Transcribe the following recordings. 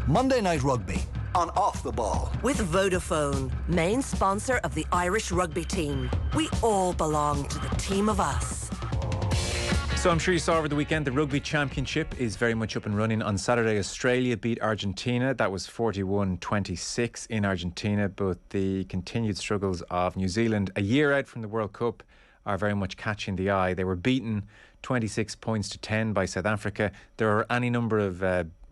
Monday Night Rugby on Off the Ball. With Vodafone, main sponsor of the Irish rugby team. We all belong to the team of us. So I'm sure you saw over the weekend the Rugby Championship is very much up and running. On Saturday, Australia beat Argentina. That was 41-26 in Argentina. But the continued struggles of New Zealand, a year out from the World Cup, are very much catching the eye. They were beaten 26 points to 10 by South Africa. There are any number of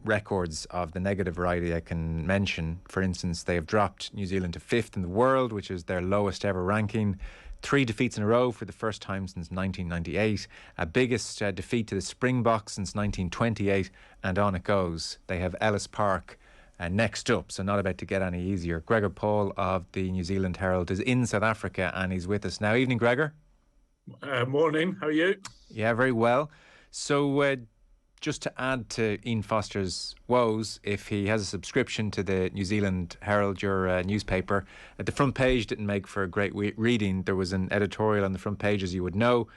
records of the negative variety I can mention. For instance, they have dropped New Zealand to 5th in the world, which is their lowest ever ranking. 3 defeats in a row for the first time since 1998. A biggest defeat to the Springboks since 1928, and on it goes. They have Ellis Park next up, so not about to get any easier. Gregor Paul of the New Zealand Herald is in South Africa and he's with us now. Evening, Gregor. Morning, how are you? Yeah, very well. So just to add to Ian Foster's woes, if he has a subscription to the New Zealand Herald, your newspaper, at the front page didn't make for a great reading. There was an editorial on the front page, as you would know,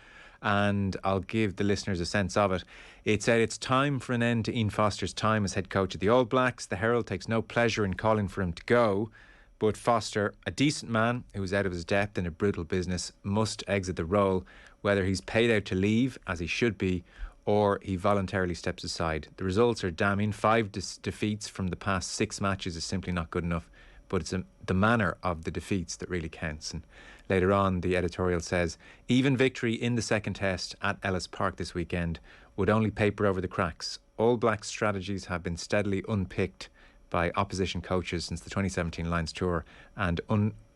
and I'll give the listeners a sense of it. It said it's time for an end to Ian Foster's time as head coach of the All Blacks. The Herald takes no pleasure in calling for him to go, but Foster, a decent man who is out of his depth in a brutal business, must exit the role, whether he's paid out to leave, as he should be, or he voluntarily steps aside. The results are damning. 5 defeats from the past 6 matches is simply not good enough, but it's the manner of the defeats that really counts. And later on, the editorial says, even victory in the second test at Ellis Park this weekend would only paper over the cracks. All Black strategies have been steadily unpicked by opposition coaches since the 2017 Lions Tour, and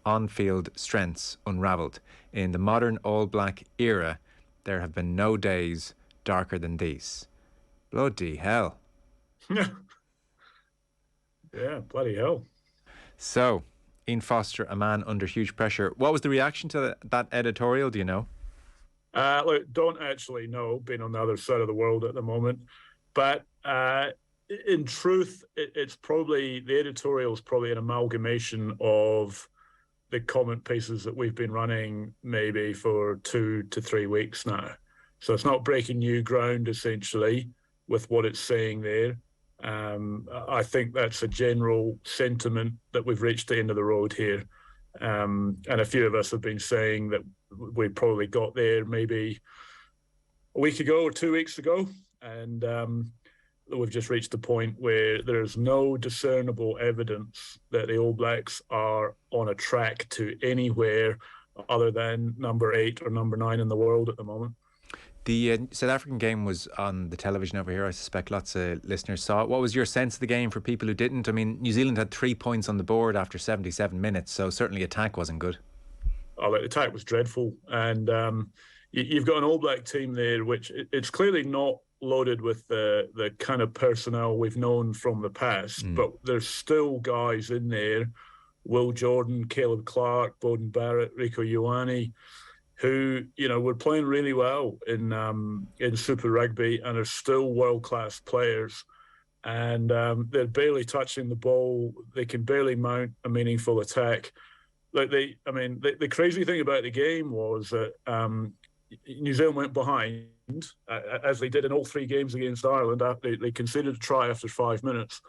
on-field strengths unravelled. In the modern All Black era, there have been no days darker than these. Bloody hell. Yeah, bloody hell. So, Ian Foster, a man under huge pressure. What was the reaction to that editorial, do you know? Look, don't actually know, being on the other side of the world at the moment. But in truth, it's probably, the editorial is probably an amalgamation of the comment pieces that we've been running maybe for 2 to 3 weeks now. So it's not breaking new ground, essentially, with what it's saying there. I think that's a general sentiment that we've reached the end of the road here. And a few of us have been saying that we probably got there maybe a week ago or 2 weeks ago. And we've just reached the point where there's no discernible evidence that the All Blacks are on a track to anywhere other than number 8 or number 9 in the world at the moment. The South African game was on the television over here. I suspect lots of listeners saw it. What was your sense of the game for people who didn't? I mean, New Zealand had 3 points on the board after 77 minutes, so certainly attack wasn't good. Oh, the attack was dreadful. And you've got an All Black team there, which it's clearly not loaded with the kind of personnel we've known from the past, but there's still guys in there, Will Jordan, Caleb Clark, Bowden Barrett, Rieko Ioane, who, were playing really well in Super Rugby and are still world-class players. And they're barely touching the ball. They can barely mount a meaningful attack. Like the crazy thing about the game was that New Zealand went behind, as they did in all 3 games against Ireland. They conceded a try after 5 minutes.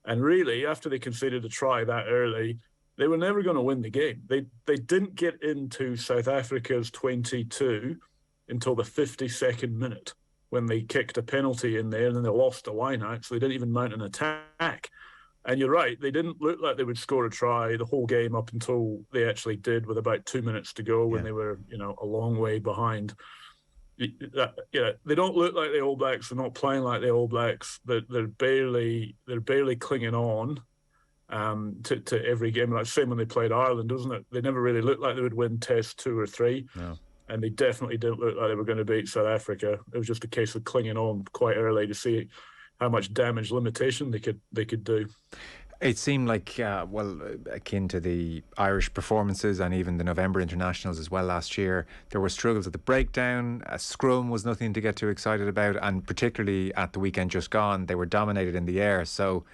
And really, after they conceded a try that early, they were never going to win the game. They didn't get into South Africa's 22 until the 52nd minute, when they kicked a penalty in there, and then they lost the line out, so they didn't even mount an attack. And you're right, they didn't look like they would score a try the whole game up until they actually did, with about 2 minutes to go, when they were, a long way behind. They don't look like the All Blacks. They're not playing like the All Blacks. They're barely clinging on to every game. Like same when they played Ireland, doesn't it? They never really looked like they would win Test 2 or 3. No. And they definitely didn't look like they were going to beat South Africa. It was just a case of clinging on quite early to see how much damage limitation they could do. It seemed like, akin to the Irish performances and even the November internationals as well last year, there were struggles at the breakdown. A scrum was nothing to get too excited about, and particularly at the weekend just gone, they were dominated in the air. So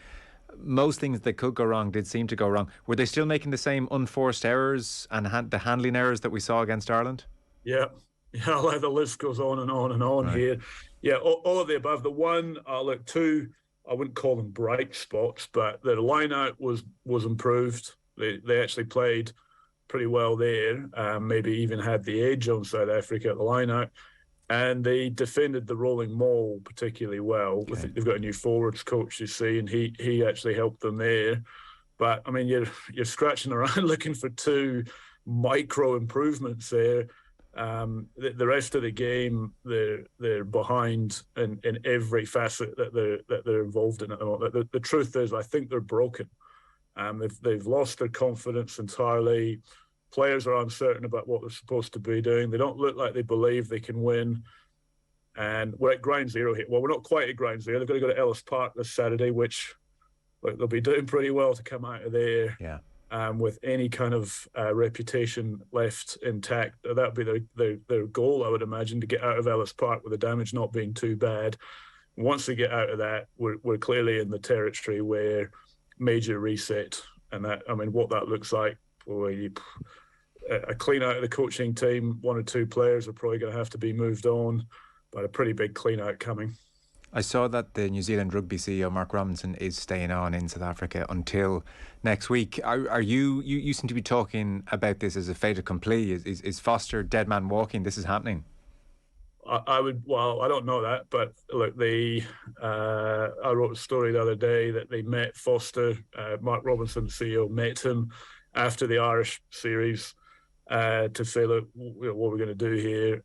most things that could go wrong did seem to go wrong. Were they still making the same unforced errors and the handling errors that we saw against Ireland? Yeah, the list goes on and on and on here. Yeah, all of the above. The one, two I wouldn't call them bright spots, but their line-out was improved. They actually played pretty well there, maybe even had the edge on South Africa at the line-out. And they defended the rolling maul particularly well. Okay. They've got a new forwards coach, you see, and he actually helped them there. But I mean, you're scratching around looking for two micro improvements there. The rest of the game, they're behind in every facet that they're involved in at the moment. The truth is, I think they're broken. They've lost their confidence entirely. Players are uncertain about what they're supposed to be doing. They don't look like they believe they can win. And we're at ground zero here. Well, we're not quite at ground zero. They've got to go to Ellis Park this Saturday, which they'll be doing pretty well to come out of there. Yeah. With any kind of reputation left intact. That would be their goal, I would imagine, to get out of Ellis Park with the damage not being too bad. Once they get out of that, we're clearly in the territory where major reset. And that, I mean, what that looks like, a clean out of the coaching team, one or two players are probably going to have to be moved on, but a pretty big clean out coming. I saw that the New Zealand Rugby CEO Mark Robertson is staying on in South Africa until next week. Are you seem to be talking about this as a fait accompli? Is Foster dead man walking? This is happening. I don't know that, but look, I wrote a story the other day that they met Foster. Mark Robertson, the CEO, met him after the Irish series to say, look, what we're going to do here.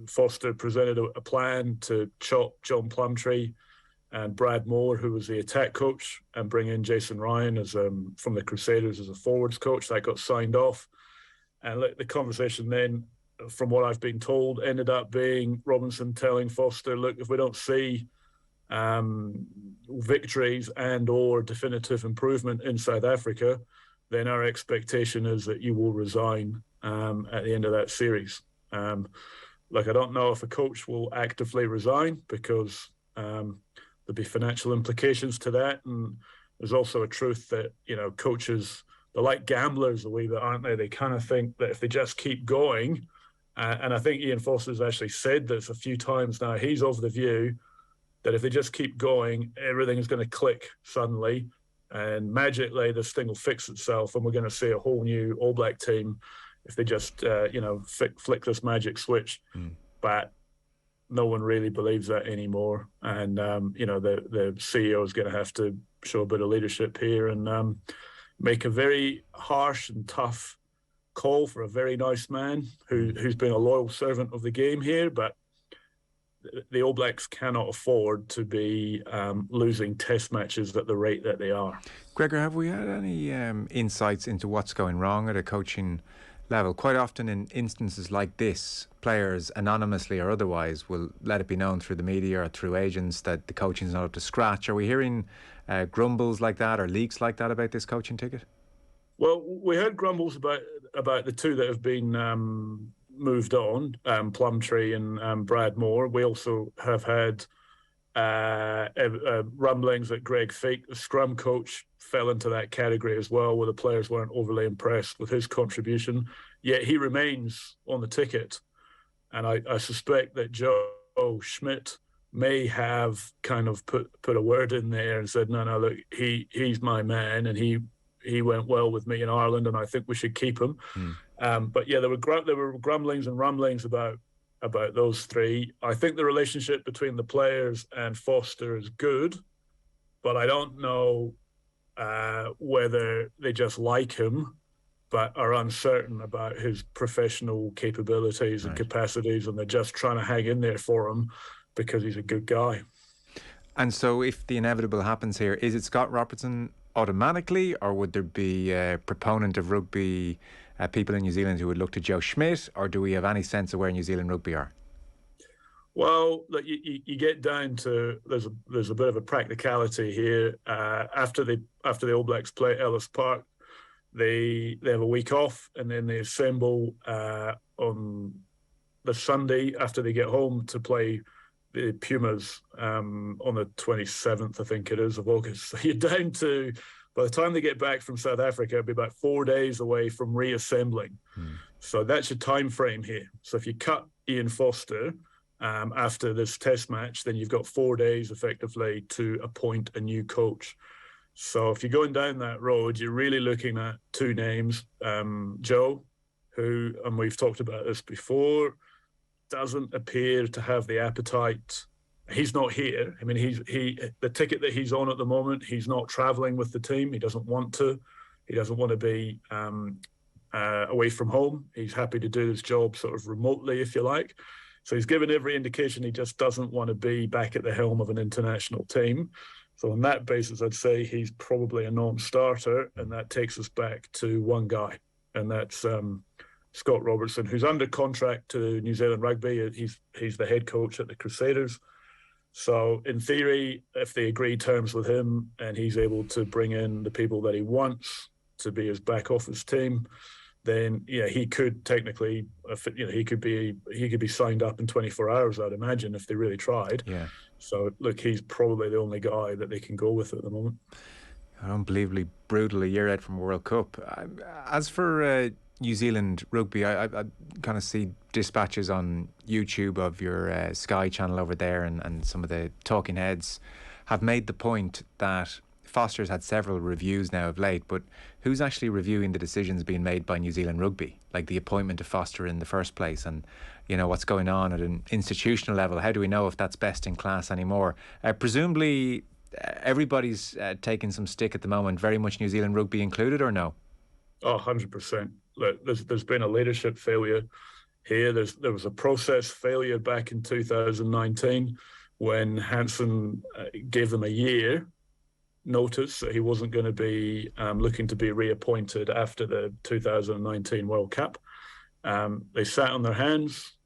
Foster presented a plan to chop John Plumtree and Brad Moore, who was the attack coach, and bring in Jason Ryan as from the Crusaders as a forwards coach. That got signed off. And the conversation then, from what I've been told, ended up being Robinson telling Foster, look, if we don't see victories and or definitive improvement in South Africa, then our expectation is that you will resign at the end of that series. I don't know if a coach will actively resign because there'll be financial implications to that. And there's also a truth that, coaches, they're like gamblers a wee bit, aren't they? They kind of think that if they just keep going, and I think Ian Foster's actually said this a few times now, he's of the view that if they just keep going, everything is going to click suddenly. And magically, this thing will fix itself, and we're going to see a whole new All Black team if they just, flick this magic switch. But no one really believes that anymore. And, the CEO is going to have to show a bit of leadership here and make a very harsh and tough call for a very nice man who's been a loyal servant of the game here. But the All Blacks cannot afford to be losing test matches at the rate that they are. Gregor, have we had any insights into what's going wrong at a coaching level? Quite often in instances like this, players anonymously or otherwise will let it be known through the media or through agents that the coaching's not up to scratch. Are we hearing grumbles like that or leaks like that about this coaching ticket? Well, we heard grumbles about the two that have been moved on, Plumtree and Brad Moore. We also have had rumblings that Greg Fake, the scrum coach, fell into that category as well, where the players weren't overly impressed with his contribution. Yet he remains on the ticket. And I suspect that Joe Schmidt may have kind of put a word in there and said, no, look, he's my man, and he went well with me in Ireland, and I think we should keep him. But yeah, there were grumblings and rumblings about those three. I think the relationship between the players and Foster is good, but I don't know whether they just like him, but are uncertain about his professional capabilities and capacities, and they're just trying to hang in there for him because he's a good guy. And so if the inevitable happens here, is it Scott Robertson automatically, or would there be a proponent of rugby people in New Zealand who would look to Joe Schmidt, or do we have any sense of where New Zealand rugby are? Well, look, you get down to there's a bit of a practicality here. After the All Blacks play Ellis Park, they have a week off, and then they assemble on the Sunday after they get home to play the Pumas on the 27th, I think it is, of August. So you're down to, by the time they get back from South Africa, it'll be about 4 days away from reassembling. So that's your time frame here. So if you cut Ian Foster, after this test match, then you've got 4 days effectively to appoint a new coach. So if you're going down that road, you're really looking at two names. Joe, who, and we've talked about this before, doesn't appear to have the appetite. He's not here. I mean, the ticket that he's on at the moment, he's not traveling with the team. He doesn't want to. He doesn't want to be away from home. He's happy to do his job sort of remotely, if you like. So he's given every indication he just doesn't want to be back at the helm of an international team. So on that basis, I'd say he's probably a non-starter, and that takes us back to one guy, and that's Scott Robertson, who's under contract to New Zealand Rugby. He's the head coach at the Crusaders. So in theory, if they agree terms with him and he's able to bring in the people that he wants to be his back office team, then he could technically, he could be signed up in 24 hours, I'd imagine, if they really tried. Yeah. So look, he's probably the only guy that they can go with at the moment. Unbelievably brutal a year out from World Cup. As for New Zealand Rugby, I kind of see dispatches on YouTube of your Sky channel over there, and some of the talking heads have made the point that Foster's had several reviews now of late, but who's actually reviewing the decisions being made by New Zealand Rugby, like the appointment of Foster in the first place, and what's going on at an institutional level? How do we know if that's best in class anymore? Presumably everybody's taking some stick at the moment, very much New Zealand Rugby included, or no? Oh, 100%. Look, there's been a leadership failure here. There was a process failure back in 2019 when Hansen gave them a year notice that he wasn't going to be looking to be reappointed after the 2019 World Cup. They sat on their hands.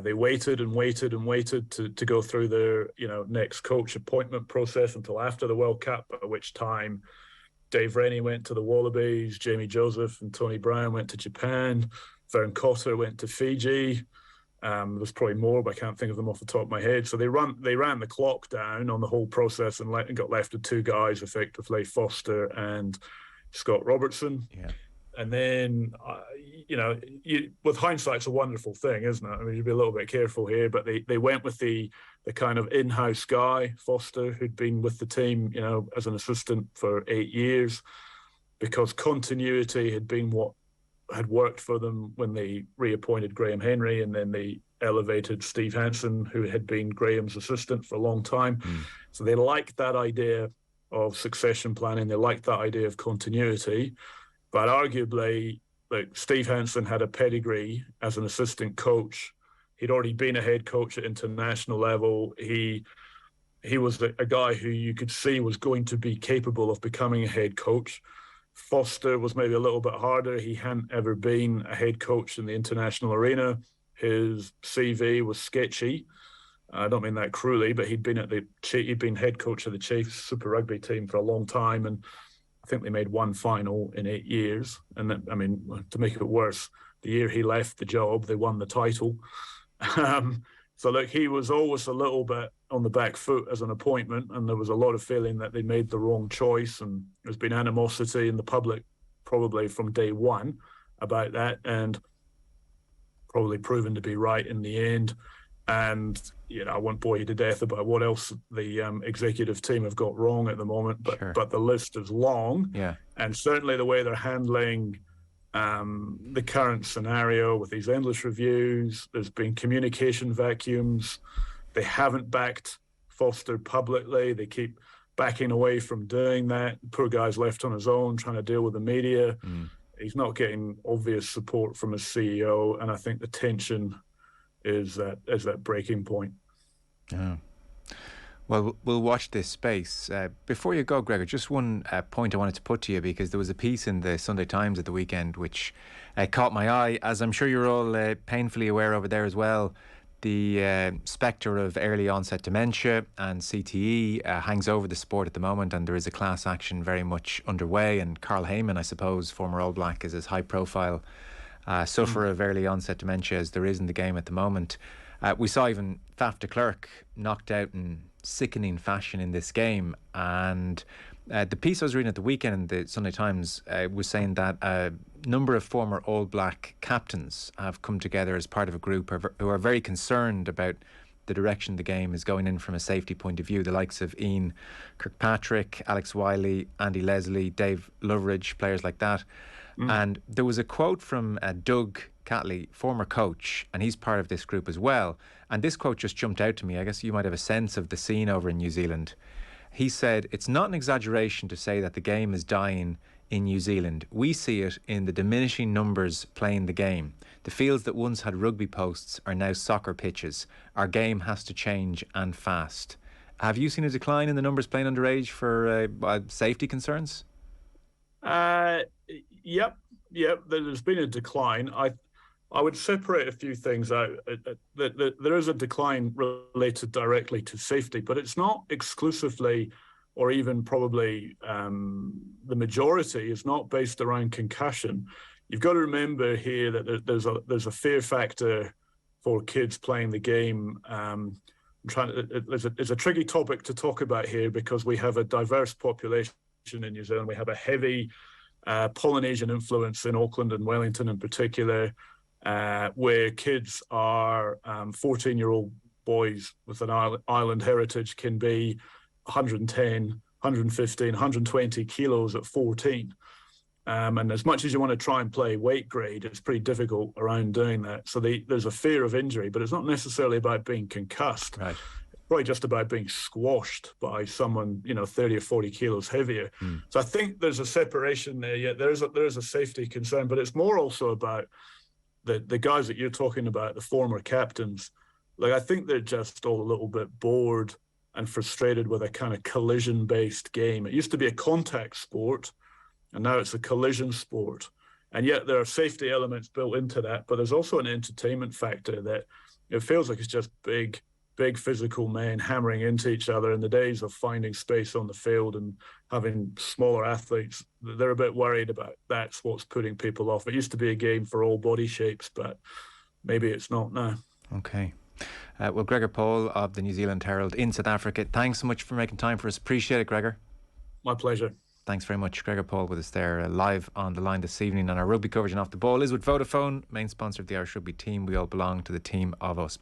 They waited and waited and waited to go through their next coach appointment process until after the World Cup, at which time Dave Rennie went to the Wallabies, Jamie Joseph and Tony Brown went to Japan, Vern Cotter went to Fiji. There's probably more, but I can't think of them off the top of my head. So they ran the clock down on the whole process and got left with two guys, effectively, Foster and Scott Robertson. Yeah. And then, with hindsight, it's a wonderful thing, isn't it? I mean, you'd be a little bit careful here, but they went with the kind of in-house guy, Foster, who'd been with the team, as an assistant for 8 years, because continuity had been what had worked for them when they reappointed Graham Henry, and then they elevated Steve Hansen, who had been Graham's assistant for a long time. So they liked that idea of succession planning. They liked that idea of continuity. But arguably, Steve Hansen had a pedigree as an assistant coach. He'd already been a head coach at international level. He was a guy who you could see was going to be capable of becoming a head coach. Foster was maybe a little bit harder. He hadn't ever been a head coach in the international arena. His CV was sketchy. I don't mean that cruelly, but he'd been head coach of the Chiefs Super Rugby team for a long time, and I think they made one final in 8 years. And then, to make it worse, the year he left the job, they won the title. So look, he was always a little bit on the back foot as an appointment, and there was a lot of feeling that they made the wrong choice, and there's been animosity in the public probably from day one about that, and probably proven to be right in the end. And I won't bore you to death about what else the executive team have got wrong at the moment, but the list is long. Yeah. And certainly the way they're handling the current scenario with these endless reviews, there's been communication vacuums. They haven't backed Foster publicly. They keep backing away from doing that. The poor guy's left on his own trying to deal with the media. He's not getting obvious support from his CEO, and I think the tension is that breaking point. Yeah. Well, we'll watch this space. Before you go, Gregor, just one point I wanted to put to you, because there was a piece in the Sunday Times at the weekend which caught my eye, as I'm sure you're all painfully aware over there as well. The spectre of early onset dementia and CTE hangs over the sport at the moment, and there is a class action very much underway, and Carl Heyman, I suppose, former All Black, is as high profile sufferer of early onset dementia as there is in the game at the moment. We saw even Faf de Klerk knocked out in sickening fashion in this game, and The piece I was reading at the weekend in the Sunday Times was saying that a number of former All Black captains have come together as part of a group who are very concerned about the direction the game is going in from a safety point of view. The likes of Ian Kirkpatrick, Alex Wiley, Andy Leslie, Dave Loveridge, players like that. And there was a quote from Doug Catley, former coach, and he's part of this group as well. And this quote just jumped out to me. I guess you might have a sense of the scene over in New Zealand. He said, "It's not an exaggeration to say that the game is dying in New Zealand. We see it in the diminishing numbers playing the game. The fields that once had rugby posts are now soccer pitches. Our game has to change, and fast." Have you seen a decline in the numbers playing underage for safety concerns? Yep. There's been a decline. I would separate a few things out. There is a decline related directly to safety, but it's not exclusively, or even probably the majority is not based around concussion. You've got to remember here that there's a fear factor for kids playing the game. It's a tricky topic to talk about here because we have a diverse population in New Zealand. We have a heavy Polynesian influence in Auckland and Wellington in particular, where kids are 14-year-old boys with an island heritage can be 110, 115, 120 kilos at 14. And as much as you want to try and play weight grade, it's pretty difficult around doing that. So there's a fear of injury, but it's not necessarily about being concussed. Right. It's probably just about being squashed by someone, 30 or 40 kilos heavier. So I think there's a separation there. Yeah, there is a safety concern, but it's more also about the guys that you're talking about, the former captains. Like, I think they're just all a little bit bored and frustrated with a kind of collision-based game. It used to be a contact sport, and now it's a collision sport. And yet there are safety elements built into that, but there's also an entertainment factor that it feels like it's just big physical men hammering into each other. In the days of finding space on the field and having smaller athletes, they're a bit worried about that's what's putting people off. It used to be a game for all body shapes, but maybe it's not now. Okay. Well, Gregor Paul of the New Zealand Herald in South Africa, thanks so much for making time for us. Appreciate it, Gregor. My pleasure. Thanks very much. Gregor Paul with us there live on the line this evening. And our rugby coverage and Off the Ball is with Vodafone, main sponsor of the Irish rugby team. We all belong to the team of us.